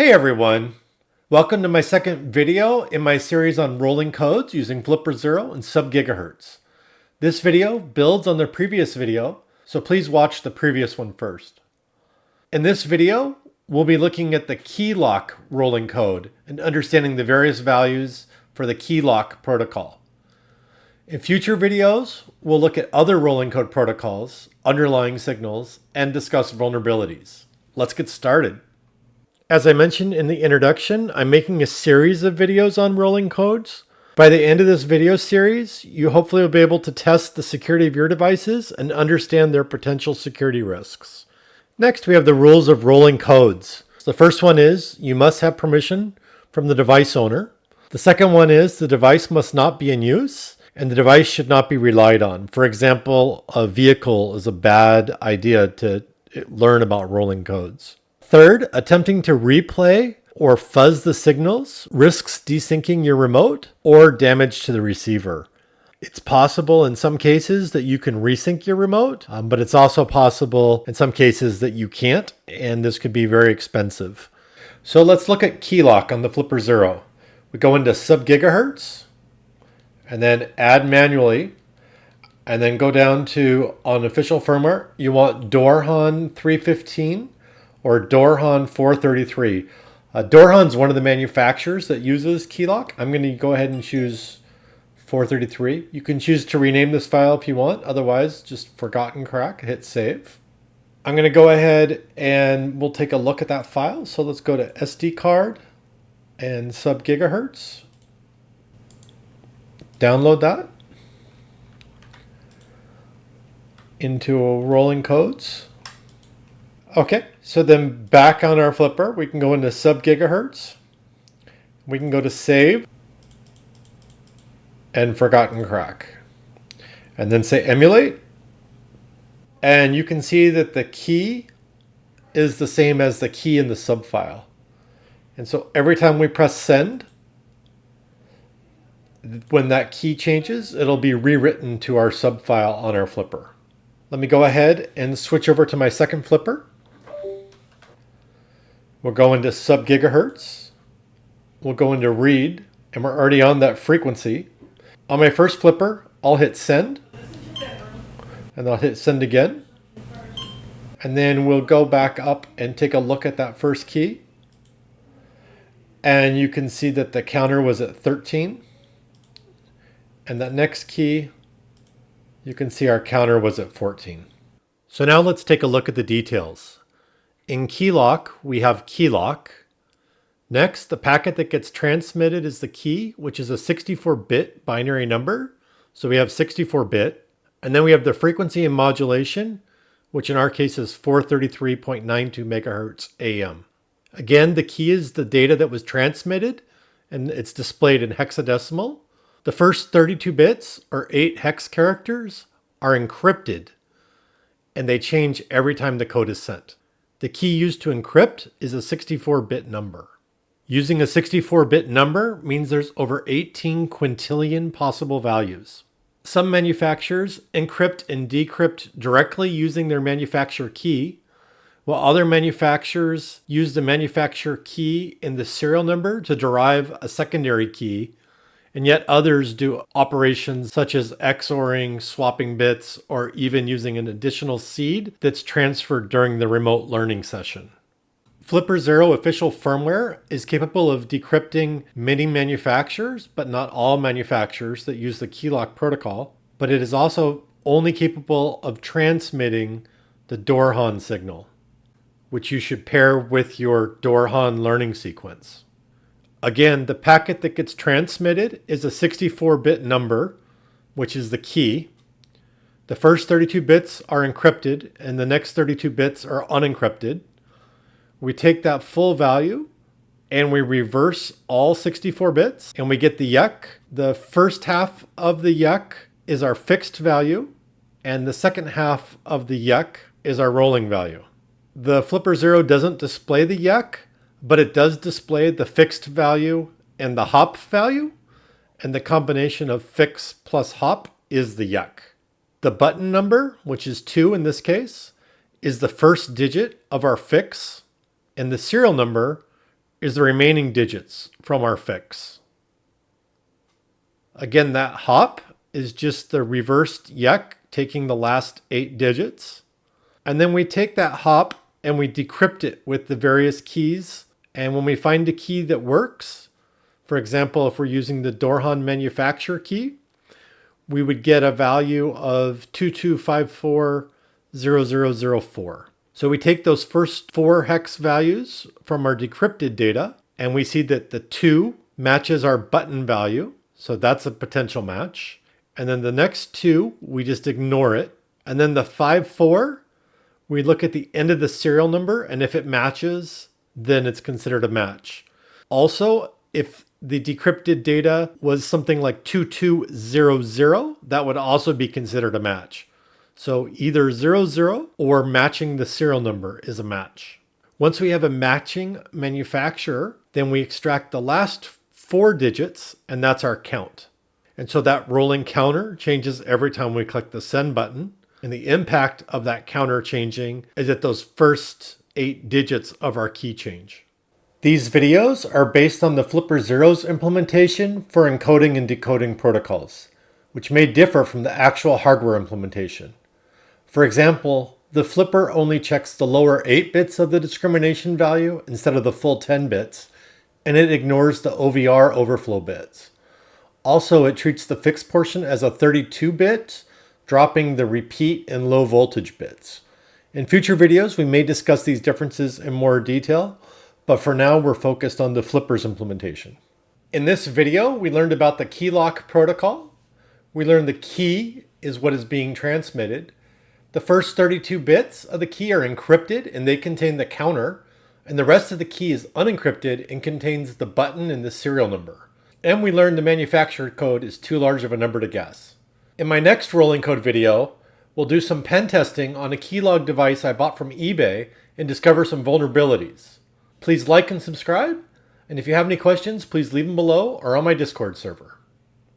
Hey everyone! Welcome to my second video in my series on rolling codes using Flipper Zero and sub-gigahertz. This video builds on the previous video, so please watch the previous one first. In this video, we'll be looking at the KeeLoq rolling code and understanding the various values for the KeeLoq protocol. In future videos, we'll look at other rolling code protocols, underlying signals, and discuss vulnerabilities. Let's get started. As I mentioned in the introduction, I'm making a series of videos on rolling codes. By the end of this video series, you hopefully will be able to test the security of your devices and understand their potential security risks. Next, we have the rules of rolling codes. The first one is you must have permission from the device owner. The second one is the device must not be in use and the device should not be relied on. For example, a vehicle is a bad idea to learn about rolling codes. Third, attempting to replay or fuzz the signals risks desyncing your remote or damage to the receiver. It's possible in some cases that you can resync your remote, but it's also possible in some cases that you can't, and this could be very expensive. So let's look at KeeLoq on the Flipper Zero. We go into sub-gigahertz, and then add manually, and then go down to, on official firmware, you want DoorHan 315, or DoorHan 433. DoorHan is one of the manufacturers that uses KeeLoq. I'm going to go ahead and choose 433. You can choose to rename this file if you want. Otherwise, just forgotten crack, hit save. I'm going to go ahead and we'll take a look at that file. So let's go to SD card and sub-gigahertz. Download that into rolling codes. Okay, so then back on our Flipper, we can go into sub-gigahertz. We can go to save and forgotten crack. And then say emulate. And you can see that the key is the same as the key in the sub file. And so every time we press send, when that key changes, it'll be rewritten to our sub file on our Flipper. Let me go ahead and switch over to my second Flipper. We'll go into sub-gigahertz. We'll go into read, and we're already on that frequency. On my first Flipper, I'll hit send, and I'll hit send again. And then we'll go back up and take a look at that first key. And you can see that the counter was at 13. And that next key, you can see our counter was at 14. So now let's take a look at the details. In KeeLoq, we have KeeLoq. Next, the packet that gets transmitted is the key, which is a 64-bit binary number. So we have 64-bit. And then we have the frequency and modulation, which in our case is 433.92 megahertz AM. Again, the key is the data that was transmitted, and it's displayed in hexadecimal. The first 32 bits, or 8 hex characters, are encrypted, and they change every time the code is sent. The key used to encrypt is a 64-bit number. Using a 64-bit number means there's over 18 quintillion possible values. Some manufacturers encrypt and decrypt directly using their manufacturer key, while other manufacturers use the manufacturer key in the serial number to derive a secondary key, and yet others do operations such as XORing, swapping bits, or even using an additional seed that's transferred during the remote learning session. Flipper Zero official firmware is capable of decrypting many manufacturers, but not all manufacturers that use the KeeLoq protocol, but it is also only capable of transmitting the DoorHan signal, which you should pair with your DoorHan learning sequence. Again, the packet that gets transmitted is a 64-bit number, which is the key. The first 32 bits are encrypted, and the next 32 bits are unencrypted. We take that full value, and we reverse all 64 bits, and we get the YEK. The first half of the YEK is our fixed value, and the second half of the YEK is our rolling value. The Flipper Zero doesn't display the YEK, but it does display the fixed value and the hop value, and the combination of fix plus hop is the YEK. The button number, which is 2 in this case, is the first digit of our fix, and the serial number is the remaining digits from our fix. Again, that hop is just the reversed yek, taking the last 8 digits. And then we take that hop and we decrypt it with the various keys. And when we find a key that works, for example, if we're using the DoorHan manufacturer key, we would get a value of 22540004. So we take those first 4 hex values from our decrypted data, and we see that the 2 matches our button value. So that's a potential match. And then the next 2, we just ignore it. And then the 54, we look at the end of the serial number, and if it matches, then it's considered a match. Also, if the decrypted data was something like 2200, that would also be considered a match. So either 00 or matching the serial number is a match. Once we have a matching manufacturer, then we extract the last 4 digits, and that's our count. And so that rolling counter changes every time we click the send button. And the impact of that counter changing is at those first 8 digits of our key change. These videos are based on the Flipper Zeros implementation for encoding and decoding protocols, which may differ from the actual hardware implementation. For example, the Flipper only checks the lower 8 bits of the discrimination value instead of the full 10 bits, and it ignores the OVR overflow bits. Also, it treats the fixed portion as a 32-bit, dropping the repeat and low voltage bits. In future videos, we may discuss these differences in more detail, but for now, we're focused on the Flipper's implementation. In this video, we learned about the KeeLoq protocol. We learned the key is what is being transmitted. The first 32 bits of the key are encrypted and they contain the counter, and the rest of the key is unencrypted and contains the button and the serial number. And we learned the manufacturer code is too large of a number to guess. In my next rolling code video, we'll do some pen testing on a KeeLoq device I bought from eBay and discover some vulnerabilities. Please like and subscribe, and if you have any questions, please leave them below or on my Discord server.